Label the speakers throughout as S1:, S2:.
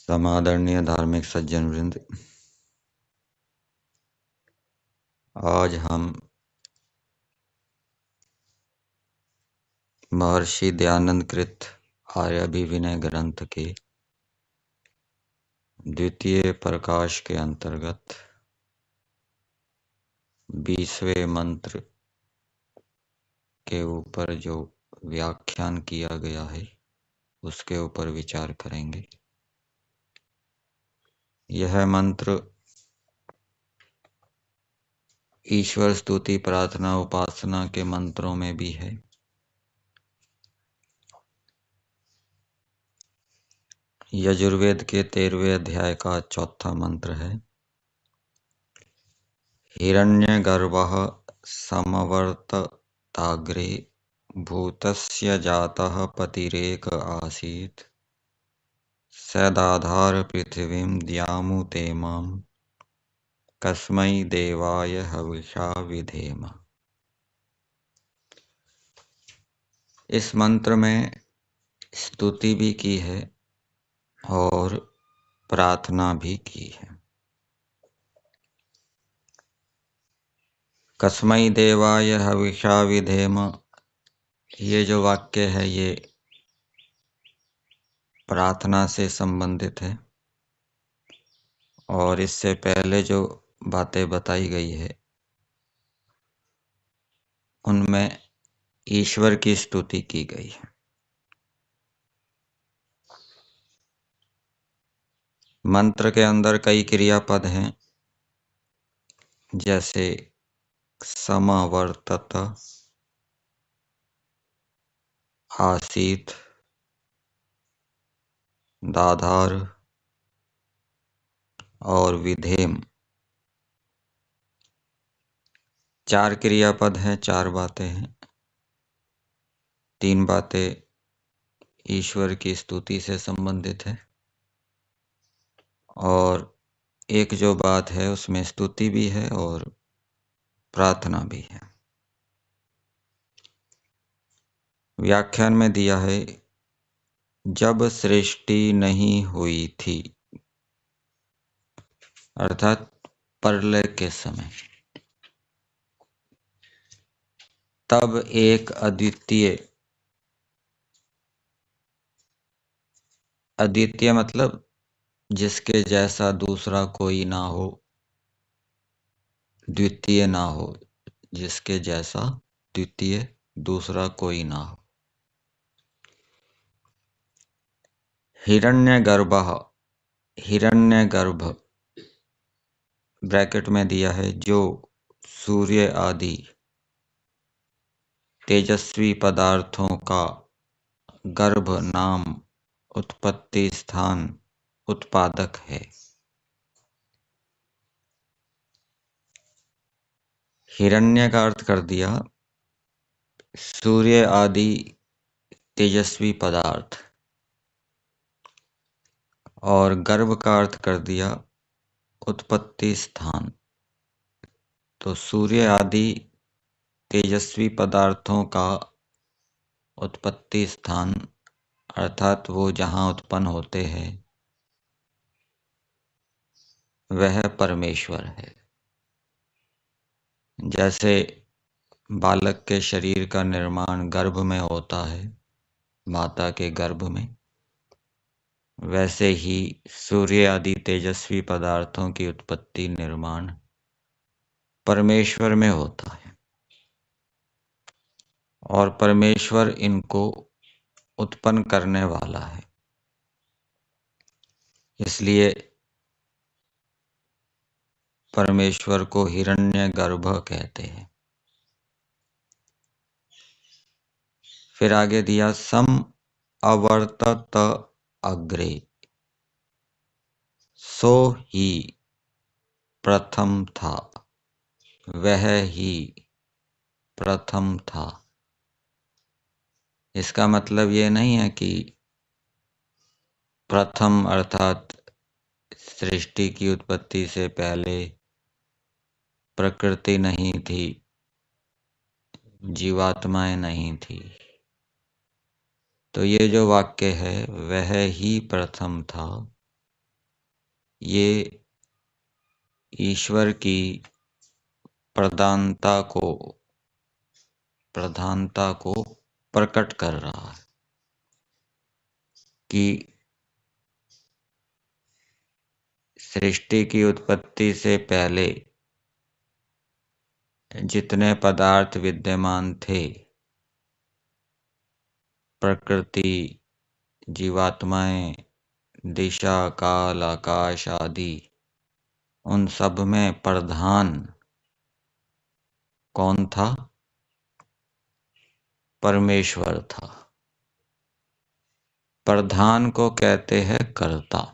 S1: समादरणीय धार्मिक सज्जन वृंद, आज हम महर्षि दयानंद कृत आर्याभिविनय ग्रंथ के द्वितीय प्रकाश के अंतर्गत 20वें मंत्र के ऊपर जो व्याख्यान किया गया है उसके ऊपर विचार करेंगे। यह मंत्र ईश्वर स्तुति प्रार्थना उपासना के मंत्रों में भी है। यजुर्वेद के 13वें अध्याय का चौथा मंत्र है। हिरण्यगर्भः समवर्तताग्रे भूतस्य जातः पतिरेक आसीत् सदाधार पृथिवीं द्यामुतेमां कस्मै देवाय हविषा विधेम। इस मंत्र में स्तुति भी की है और प्रार्थना भी की है। कस्मै देवाय हविषा विधेम, ये जो वाक्य है ये प्रार्थना से संबंधित है और इससे पहले जो बातें बताई गई है उनमें ईश्वर की स्तुति की गई है। मंत्र के अंदर कई क्रियापद हैं, जैसे समवर्तत, आसीत, दाधार और विधेम। 4 क्रियापद हैं, 4 बातें हैं। 3 बातें ईश्वर की स्तुति से संबंधित है और एक जो बात है उसमें स्तुति भी है और प्रार्थना भी है। व्याख्यान में दिया है, जब सृष्टि नहीं हुई थी, अर्थात प्रलय के समय, तब एक अद्वितीय मतलब जिसके जैसा दूसरा कोई ना हो, द्वितीय ना हो, जिसके जैसा द्वितीय दूसरा कोई ना हो। हिरण्यगर्भः, हिरण्यगर्भ ब्रैकेट में दिया है, जो सूर्य आदि तेजस्वी पदार्थों का गर्भ नाम उत्पत्ति स्थान उत्पादक है। हिरण्य का अर्थ कर दिया सूर्य आदि तेजस्वी पदार्थ और गर्भ का अर्थ कर दिया उत्पत्ति स्थान। तो सूर्य आदि तेजस्वी पदार्थों का उत्पत्ति स्थान अर्थात वो जहाँ उत्पन्न होते हैं वह परमेश्वर है। जैसे बालक के शरीर का निर्माण गर्भ में होता है, माता के गर्भ में, वैसे ही सूर्य आदि तेजस्वी पदार्थों की उत्पत्ति निर्माण परमेश्वर में होता है और परमेश्वर इनको उत्पन्न करने वाला है। इसलिए परमेश्वर को हिरण्यगर्भ कहते हैं। फिर आगे दिया, सम अवर्तत अग्रे, सो ही प्रथम था, वह ही प्रथम था। इसका मतलब ये नहीं है कि प्रथम अर्थात सृष्टि की उत्पत्ति से पहले प्रकृति नहीं थी, जीवात्माएं नहीं थी। तो ये जो वाक्य है वह ही प्रथम था, ये ईश्वर की प्रधानता को प्रकट कर रहा है कि सृष्टि की उत्पत्ति से पहले जितने पदार्थ विद्यमान थे, प्रकृति, जीवात्माएं, दिशा, काल, आकाश आदि, उन सब में प्रधान कौन था? परमेश्वर था। प्रधान को कहते हैं कर्ता।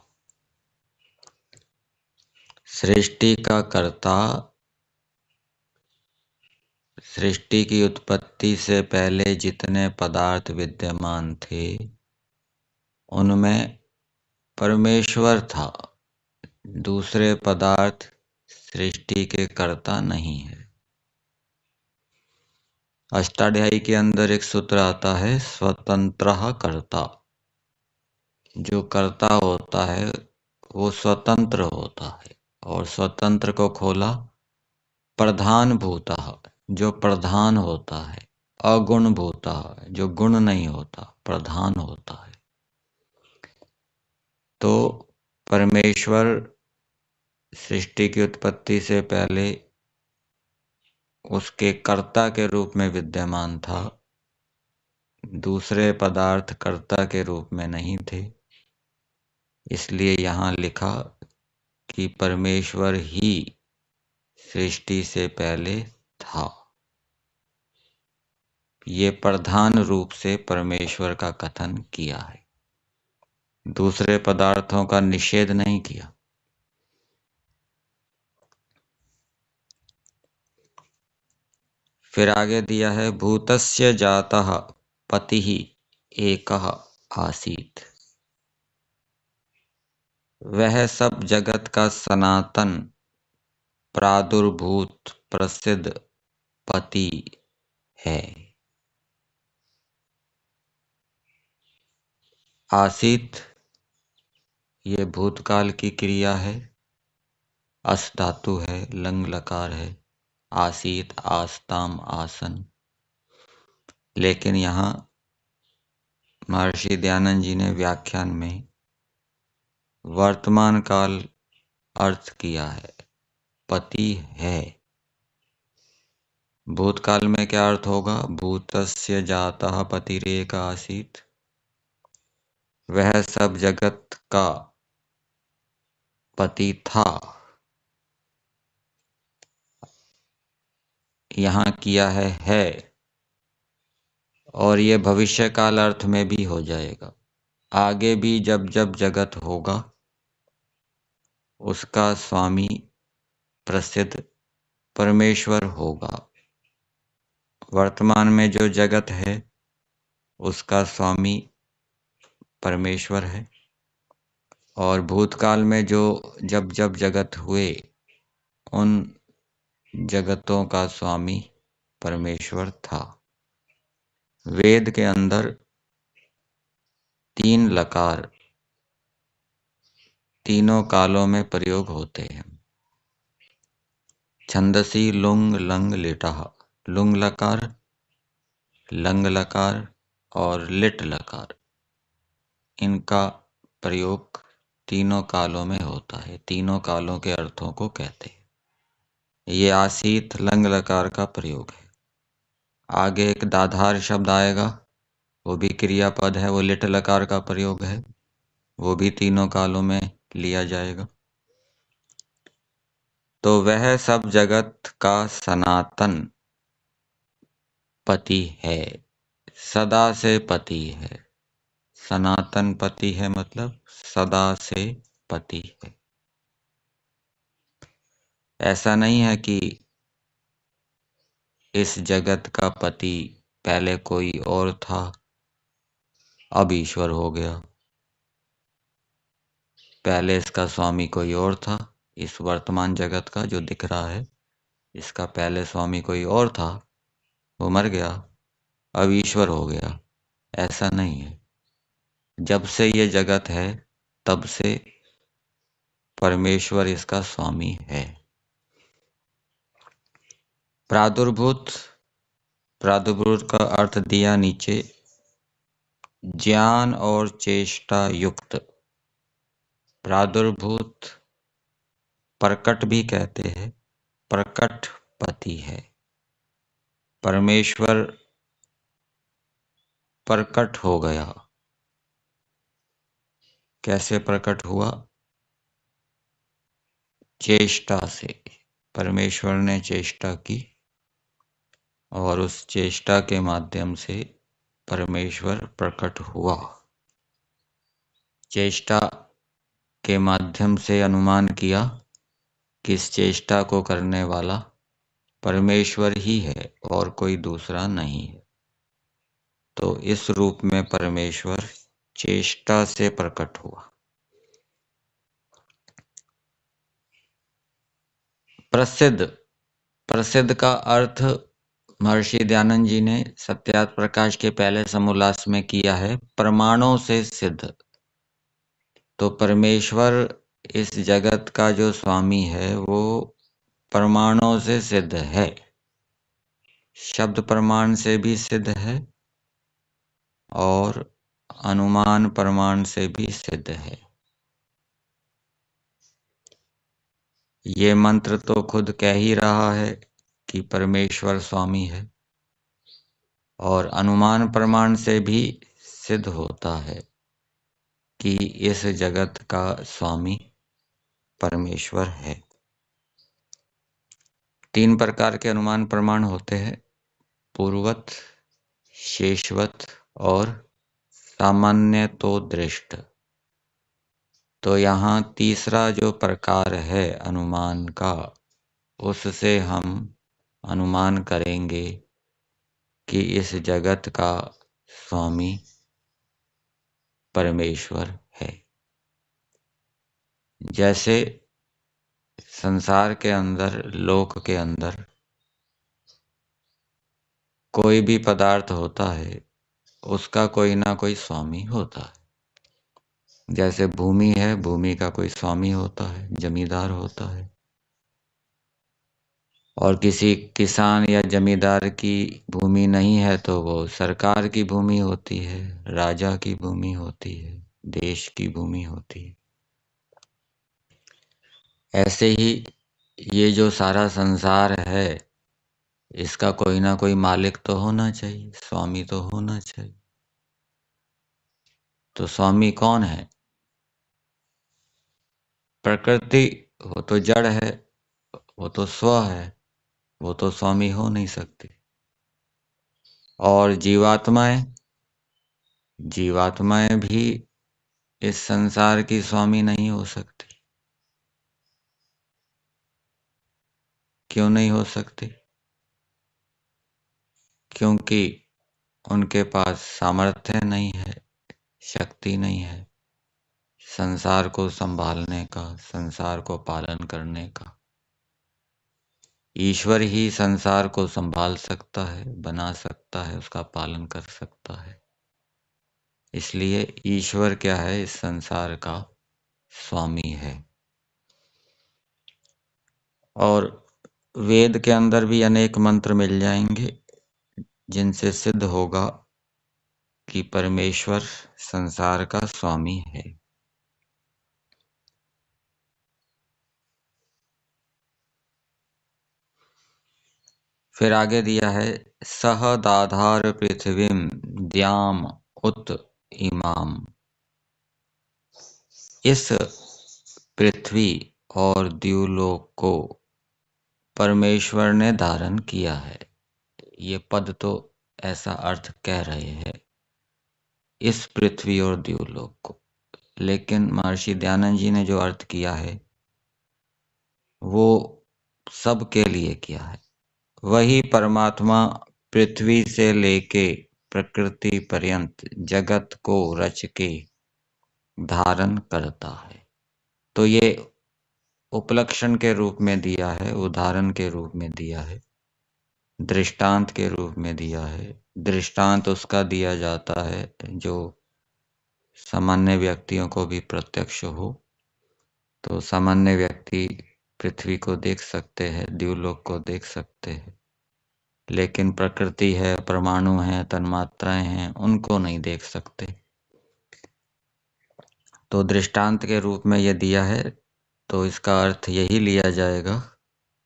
S1: सृष्टि का कर्ता सृष्टि की उत्पत्ति से पहले जितने पदार्थ विद्यमान थे, उनमें परमेश्वर था। दूसरे पदार्थ सृष्टि के कर्ता नहीं है। अष्टाध्यायी के अंदर एक सूत्र आता है, स्वतंत्रः कर्ता। जो कर्ता होता है वो स्वतंत्र होता है, और स्वतंत्र को खोला प्रधान भूतः, जो प्रधान होता है, अगुण भूतः, जो गुण नहीं होता, प्रधान होता है। तो परमेश्वर सृष्टि की उत्पत्ति से पहले उसके कर्ता के रूप में विद्यमान था। दूसरे पदार्थ कर्ता के रूप में नहीं थे। इसलिए यहाँ लिखा कि परमेश्वर ही सृष्टि से पहले था। ये प्रधान रूप से परमेश्वर का कथन किया है, दूसरे पदार्थों का निषेध नहीं किया। फिर आगे दिया है, भूतस्य जातः पतिः एकः आसीत्। वह सब जगत का सनातन प्रादुर्भूत प्रसिद्ध पति है। आसीत ये भूतकाल की क्रिया है, अस धातु है, लंग लकार है, आसीत आस्ताम आसन। लेकिन यहाँ महर्षि दयानंद जी ने व्याख्यान में वर्तमान काल अर्थ किया है, पति है। भूतकाल में क्या अर्थ होगा? भूतस्य जातः पतिरेक आसीत। वह सब जगत का पति था। यहाँ किया है, और ये भविष्य काल अर्थ में भी हो जाएगा। आगे भी जब जब जगत होगा उसका स्वामी प्रसिद्ध परमेश्वर होगा। वर्तमान में जो जगत है उसका स्वामी परमेश्वर है, और भूतकाल में जो जब जब जगत हुए उन जगतों का स्वामी परमेश्वर था। वेद के अंदर 3 लकार तीनों कालों में प्रयोग होते हैं। छंदसी लुंग लंग लिटः, लुंग लकार, लंग लकार और लिट लकार, इनका प्रयोग तीनों कालों में होता है। तीनों कालों के अर्थों को कहते हैं। ये आसीत लंग लकार का प्रयोग है। आगे एक दाधार शब्द आएगा, वो भी क्रियापद है, वो लिट लकार का प्रयोग है, वो भी तीनों कालों में लिया जाएगा। तो वह सब जगत का सनातन पति है, सदा से पति है। सनातन पति है मतलब सदा से पति है। ऐसा नहीं है कि इस जगत का पति पहले कोई और था, अब ईश्वर हो गया। पहले इसका स्वामी कोई और था। इस वर्तमान जगत का जो दिख रहा है, इसका पहले स्वामी कोई और था, वो मर गया, अब ईश्वर हो गया। ऐसा नहीं है। जब से ये जगत है तब से परमेश्वर इसका स्वामी है। प्रादुर्भूत का अर्थ दिया नीचे। ज्ञान और चेष्टा युक्त। प्रादुर्भूत प्रकट भी कहते हैं, प्रकट पति है। परमेश्वर प्रकट हो गया। कैसे प्रकट हुआ? चेष्टा से। परमेश्वर ने चेष्टा की और उस चेष्टा के माध्यम से परमेश्वर प्रकट हुआ। चेष्टा के माध्यम से अनुमान किया कि इस चेष्टा को करने वाला परमेश्वर ही है और कोई दूसरा नहीं है। तो इस रूप में परमेश्वर चेष्टा से प्रकट हुआ। प्रसिद्ध का अर्थ महर्षि दयानंद जी ने सत्यार्थ प्रकाश के पहले समोल्लास में किया है, प्रमाणों से सिद्ध। तो परमेश्वर इस जगत का जो स्वामी है वो प्रमाणों से सिद्ध है। शब्द प्रमाण से भी सिद्ध है और अनुमान प्रमाण से भी सिद्ध है। ये मंत्र तो खुद कह ही रहा है कि परमेश्वर स्वामी है, और अनुमान प्रमाण से भी सिद्ध होता है कि इस जगत का स्वामी परमेश्वर है। 3 प्रकार के अनुमान प्रमाण होते हैं, पूर्वत, शेषवत और सामान्य तो दृष्ट। तो यहाँ तीसरा जो प्रकार है अनुमान का, उससे हम अनुमान करेंगे कि इस जगत का स्वामी परमेश्वर है। जैसे संसार के अंदर, लोक के अंदर कोई भी पदार्थ होता है, उसका कोई ना कोई स्वामी होता है। जैसे भूमि है, भूमि का कोई स्वामी होता है, जमींदार होता है। और किसी किसान या जमींदार की भूमि नहीं है तो वो सरकार की भूमि होती है, राजा की भूमि होती है, देश की भूमि होती है। ऐसे ही ये जो सारा संसार है, इसका कोई ना कोई मालिक तो होना चाहिए, स्वामी तो होना चाहिए। तो स्वामी कौन है? प्रकृति, वो तो जड़ है, वो तो स्व है, वो तो स्वामी हो नहीं सकती। और जीवात्माएं भी इस संसार की स्वामी नहीं हो सकती। क्यों नहीं हो सकती? क्योंकि उनके पास सामर्थ्य नहीं है, शक्ति नहीं है संसार को संभालने का, संसार को पालन करने का। ईश्वर ही संसार को संभाल सकता है, बना सकता है, उसका पालन कर सकता है। इसलिए ईश्वर क्या है? इस संसार का स्वामी है। और वेद के अंदर भी अनेक मंत्र मिल जाएंगे जिनसे सिद्ध होगा कि परमेश्वर संसार का स्वामी है। फिर आगे दिया है, सह दाधार पृथ्वीम द्याम उत इमाम। इस पृथ्वी और द्युलोक को परमेश्वर ने धारण किया है। ये पद तो ऐसा अर्थ कह रहे हैं, इस पृथ्वी और द्युलोक को। लेकिन महर्षि दयानंद जी ने जो अर्थ किया है वो सब के लिए किया है। वही परमात्मा पृथ्वी से लेके प्रकृति पर्यंत जगत को रच के धारण करता है। तो ये उपलक्षण के रूप में दिया है, उदाहरण के रूप में दिया है, दृष्टांत के रूप में दिया है। दृष्टांत उसका दिया जाता है जो सामान्य व्यक्तियों को भी प्रत्यक्ष हो, तो सामान्य व्यक्ति पृथ्वी को देख सकते हैं, द्युलोक को देख सकते हैं, लेकिन प्रकृति है, परमाणु हैं, तन्मात्राएं हैं, उनको नहीं देख सकते। तो दृष्टांत के रूप में यह दिया है, तो इसका अर्थ यही लिया जाएगा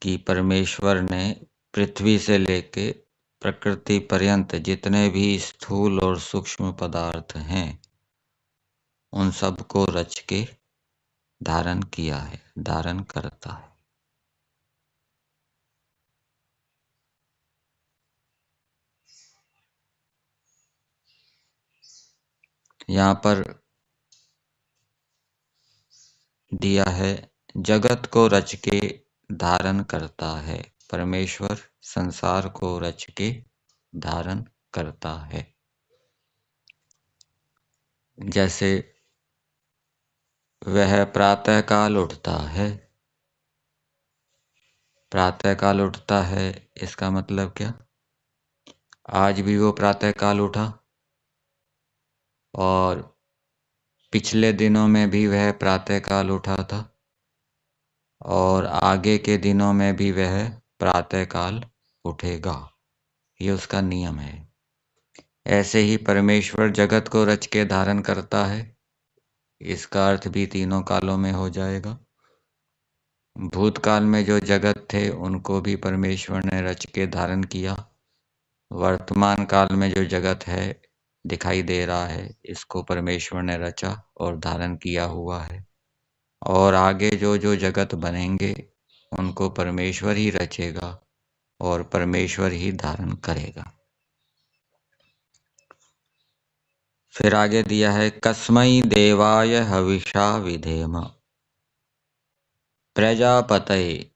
S1: कि परमेश्वर ने पृथ्वी से लेके प्रकृति पर्यंत जितने भी स्थूल और सूक्ष्म पदार्थ हैं, उन सब को रच के धारण किया है, धारण करता है। यहाँ पर दिया है, जगत को रच के धारण करता है। परमेश्वर संसार को रच के धारण करता है। जैसे वह प्रातःकाल उठता है। प्रातःकाल उठता है, इसका मतलब क्या? आज भी वो प्रातःकाल उठा और पिछले दिनों में भी वह प्रातःकाल उठा था और आगे के दिनों में भी वह प्रातःकाल उठेगा। ये उसका नियम है। ऐसे ही परमेश्वर जगत को रच के धारण करता है। इसका अर्थ भी तीनों कालों में हो जाएगा। भूतकाल में जो जगत थे उनको भी परमेश्वर ने रच के धारण किया। वर्तमान काल में जो जगत है, दिखाई दे रहा है, इसको परमेश्वर ने रचा और धारण किया हुआ है। और आगे जो जो जगत बनेंगे उनको परमेश्वर ही रचेगा और परमेश्वर ही धारण करेगा। फिर आगे दिया है, कस्मै देवाय हविषा विधेम प्रजापतये।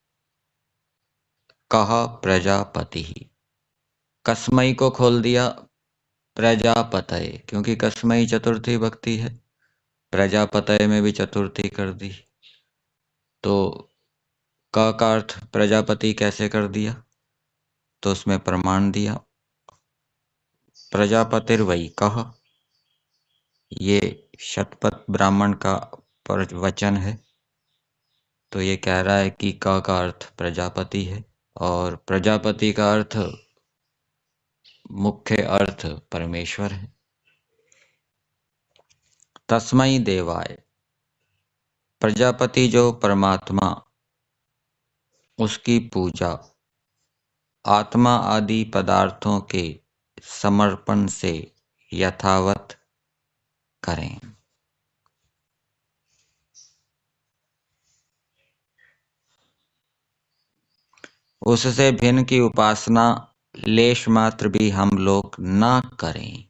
S1: कह प्रजापति। कस्मै को खोल दिया प्रजापतये, क्योंकि कस्मै चतुर्थी भक्ति है। प्रजापतये में भी चतुर्थी कर दी। तो क का अर्थ प्रजापति कैसे कर दिया? तो उसमें प्रमाण दिया, प्रजापतिर्वै कह। ये शतपथ ब्राह्मण का वचन है। तो ये कह रहा है कि क का अर्थ प्रजापति है और प्रजापति का अर्थ, मुख्य अर्थ परमेश्वर है। तस्मै देवाय, प्रजापति जो परमात्मा, उसकी पूजा आत्मा आदि पदार्थों के समर्पण से यथावत करें। उससे भिन्न की उपासना लेश मात्र भी हम लोग ना करें।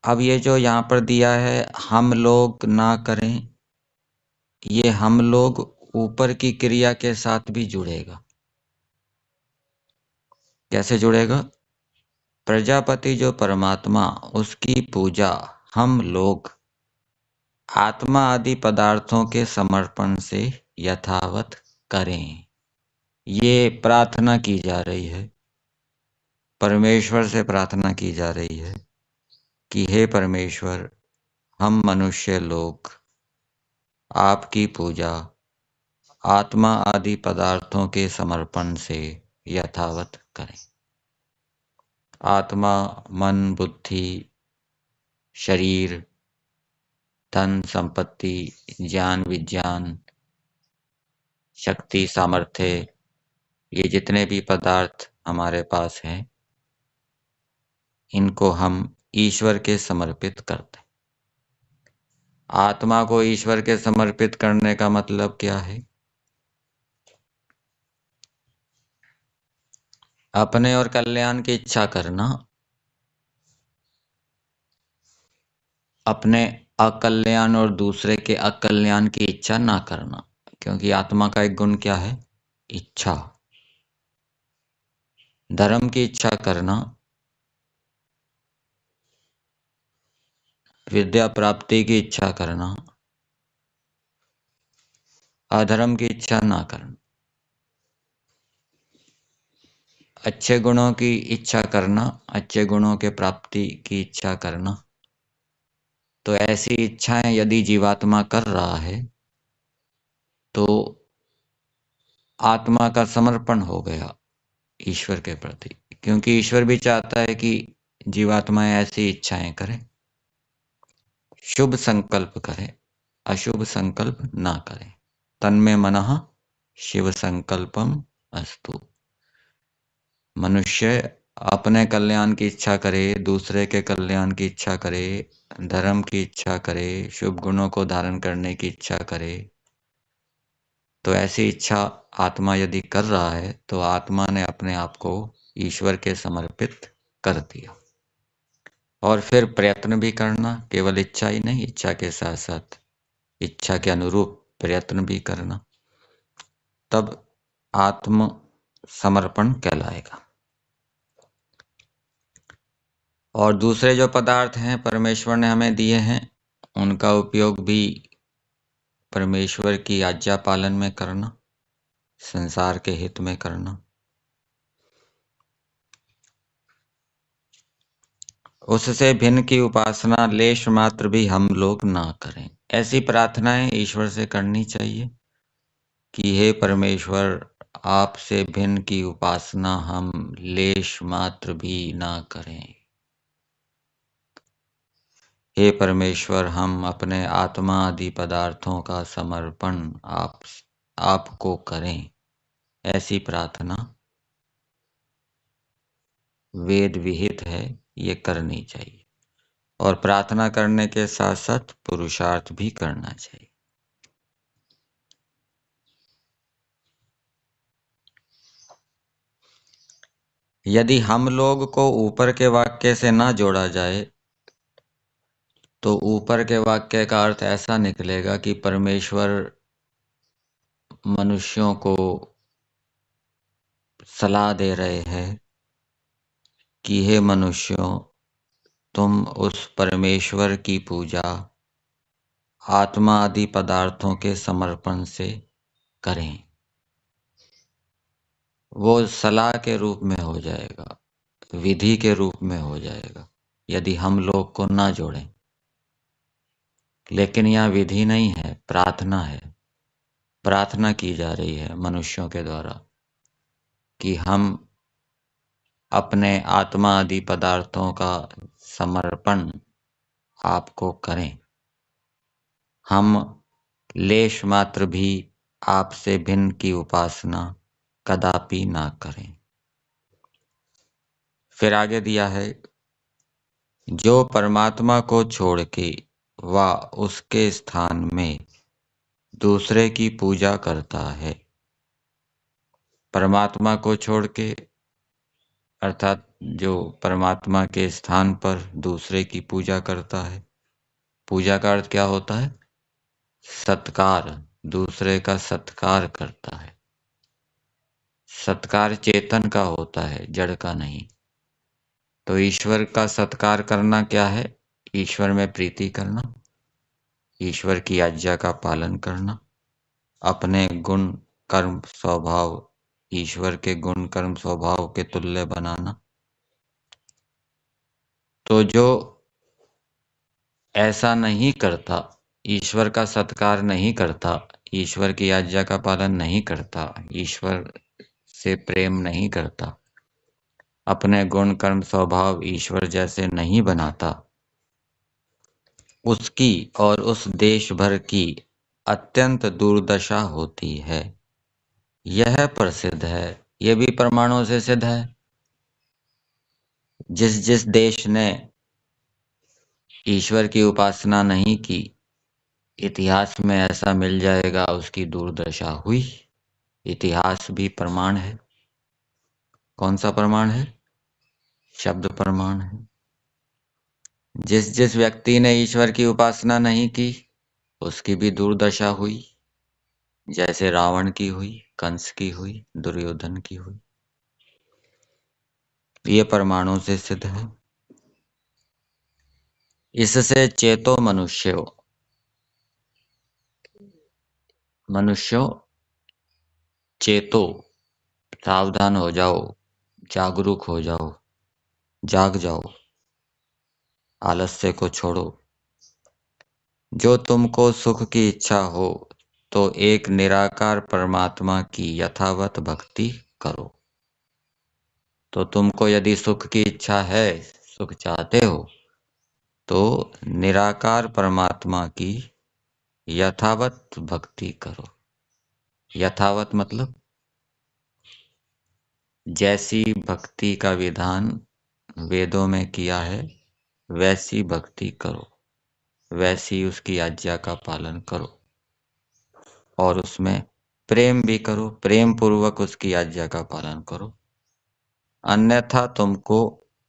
S1: अब ये जो यहाँ पर दिया है, हम लोग ना करें, ये हम लोग ऊपर की क्रिया के साथ भी जुड़ेगा। कैसे जुड़ेगा? प्रजापति जो परमात्मा, उसकी पूजा हम लोग आत्मा आदि पदार्थों के समर्पण से यथावत करें। ये प्रार्थना की जा रही है, परमेश्वर से प्रार्थना की जा रही है कि हे परमेश्वर, हम मनुष्य लोग आपकी पूजा आत्मा आदि पदार्थों के समर्पण से यथावत करें। आत्मा, मन, बुद्धि, शरीर, धन, संपत्ति, ज्ञान, विज्ञान, शक्ति, सामर्थ्य, ये जितने भी पदार्थ हमारे पास हैं, इनको हम ईश्वर के समर्पित करते हैं। आत्मा को ईश्वर के समर्पित करने का मतलब क्या है? अपने और कल्याण की इच्छा करना, अपने अकल्याण और दूसरे के अकल्याण की इच्छा ना करना। क्योंकि आत्मा का एक गुण क्या है? इच्छा। धर्म की इच्छा करना, विद्या प्राप्ति की इच्छा करना, अधर्म की इच्छा ना करना। अच्छे गुणों की इच्छा करना, अच्छे गुणों के प्राप्ति की इच्छा करना, तो ऐसी इच्छाएं यदि जीवात्मा कर रहा है तो आत्मा का समर्पण हो गया ईश्वर के प्रति, क्योंकि ईश्वर भी चाहता है कि जीवात्माएं ऐसी इच्छाएं करें, शुभ संकल्प करें, अशुभ संकल्प ना करें। तन्मे मनः शिव संकल्पम अस्तु। मनुष्य अपने कल्याण की इच्छा करे, दूसरे के कल्याण की इच्छा करे, धर्म की इच्छा करे, शुभ गुणों को धारण करने की इच्छा करे, तो ऐसी इच्छा आत्मा यदि कर रहा है तो आत्मा ने अपने आप को ईश्वर के समर्पित कर दिया। और फिर प्रयत्न भी करना, केवल इच्छा ही नहीं, इच्छा के साथ साथ इच्छा के अनुरूप प्रयत्न भी करना, तब आत्म समर्पण कहलाएगा। और दूसरे जो पदार्थ हैं परमेश्वर ने हमें दिए हैं, उनका उपयोग भी परमेश्वर की आज्ञा पालन में करना, संसार के हित में करना। उससे भिन्न की उपासना लेश मात्र भी हम लोग ना करें। ऐसी प्रार्थनाएं ईश्वर से करनी चाहिए कि हे परमेश्वर, आपसे भिन्न की उपासना हम लेश मात्र भी ना करें। हे परमेश्वर, हम अपने आत्मा आदि पदार्थों का समर्पण आपको करें। ऐसी प्रार्थना वेद विहित है, ये करनी चाहिए। और प्रार्थना करने के साथ साथ पुरुषार्थ भी करना चाहिए। यदि हम लोग को ऊपर के वाक्य से ना जोड़ा जाए तो ऊपर के वाक्य का अर्थ ऐसा निकलेगा कि परमेश्वर मनुष्यों को सलाह दे रहे हैं कि हे मनुष्यों, तुम उस परमेश्वर की पूजा आत्मा आदि पदार्थों के समर्पण से करें। वो सलाह के रूप में हो जाएगा, विधि के रूप में हो जाएगा यदि हम लोग को ना जोड़ें। लेकिन यह विधि नहीं है, प्रार्थना है। प्रार्थना की जा रही है मनुष्यों के द्वारा कि हम अपने आत्मा आदि पदार्थों का समर्पण आपको करें। हम लेश मात्र भी आपसे भिन्न की उपासना कदापि ना करें। फिर आगे दिया है, जो परमात्मा को छोड़ के व उसके स्थान में दूसरे की पूजा करता है। परमात्मा को छोड़ के अर्थात जो परमात्मा के स्थान पर दूसरे की पूजा करता है। पूजा का अर्थ क्या होता है? सत्कार, दूसरे का सत्कार करता है। सत्कार चेतन का होता है, जड़ का नहीं। तो ईश्वर का सत्कार करना क्या है? ईश्वर में प्रीति करना, ईश्वर की आज्ञा का पालन करना, अपने गुण कर्म स्वभाव ईश्वर के गुण कर्म स्वभाव के तुल्य बनाना। तो जो ऐसा नहीं करता, ईश्वर का सत्कार नहीं करता, ईश्वर की आज्ञा का पालन नहीं करता, ईश्वर से प्रेम नहीं करता, अपने गुण कर्म स्वभाव ईश्वर जैसे नहीं बनाता, उसकी और उस देश भर की अत्यंत दुर्दशा होती है। यह प्रसिद्ध है, यह भी प्रमाणों से सिद्ध है। जिस जिस देश ने ईश्वर की उपासना नहीं की, इतिहास में ऐसा मिल जाएगा उसकी दुर्दशा हुई। इतिहास भी प्रमाण है। कौन सा प्रमाण है? शब्द प्रमाण है। जिस जिस व्यक्ति ने ईश्वर की उपासना नहीं की, उसकी भी दुर्दशा हुई। जैसे रावण की हुई, कंस की हुई, दुर्योधन की हुई। ये प्रमाणों से सिद्ध है। इससे चेतो मनुष्यों, चेतो, सावधान हो जाओ, जागरूक हो जाओ, जाग जाओ, आलस्य को छोड़ो। जो तुमको सुख की इच्छा हो तो एक निराकार परमात्मा की यथावत भक्ति करो। तो तुमको यदि सुख की इच्छा है, सुख चाहते हो, तो निराकार परमात्मा की यथावत भक्ति करो। यथावत मतलब जैसी भक्ति का विधान वेदों में किया है वैसी भक्ति करो, वैसी उसकी आज्ञा का पालन करो और उसमें प्रेम भी करो, प्रेम पूर्वक उसकी आज्ञा का पालन करो, अन्यथा तुमको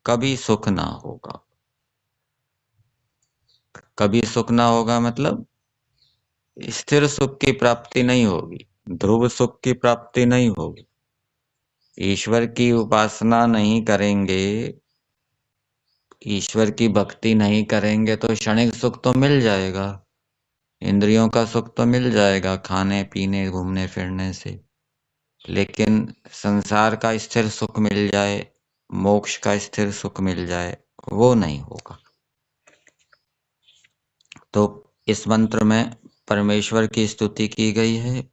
S1: कभी सुख ना होगा। कभी सुख ना होगा मतलब स्थिर सुख की प्राप्ति नहीं होगी, ध्रुव सुख की प्राप्ति नहीं होगी। ईश्वर की उपासना नहीं करेंगे, ईश्वर की भक्ति नहीं करेंगे तो क्षणिक सुख तो मिल जाएगा, इंद्रियों का सुख तो मिल जाएगा खाने पीने घूमने फिरने से, लेकिन संसार का स्थिर सुख मिल जाए, मोक्ष का स्थिर सुख मिल जाए, वो नहीं होगा। तो इस मंत्र में परमेश्वर की स्तुति की गई है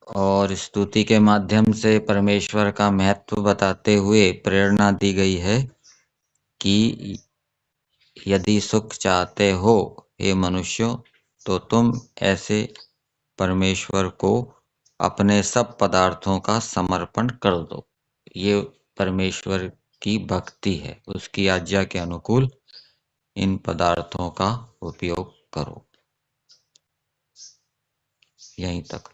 S1: और स्तुति के माध्यम से परमेश्वर का महत्व बताते हुए प्रेरणा दी गई है कि यदि सुख चाहते हो हे मनुष्यों, तो तुम ऐसे परमेश्वर को अपने सब पदार्थों का समर्पण कर दो। ये परमेश्वर की भक्ति है, उसकी आज्ञा के अनुकूल इन पदार्थों का उपयोग करो। यहीं तक।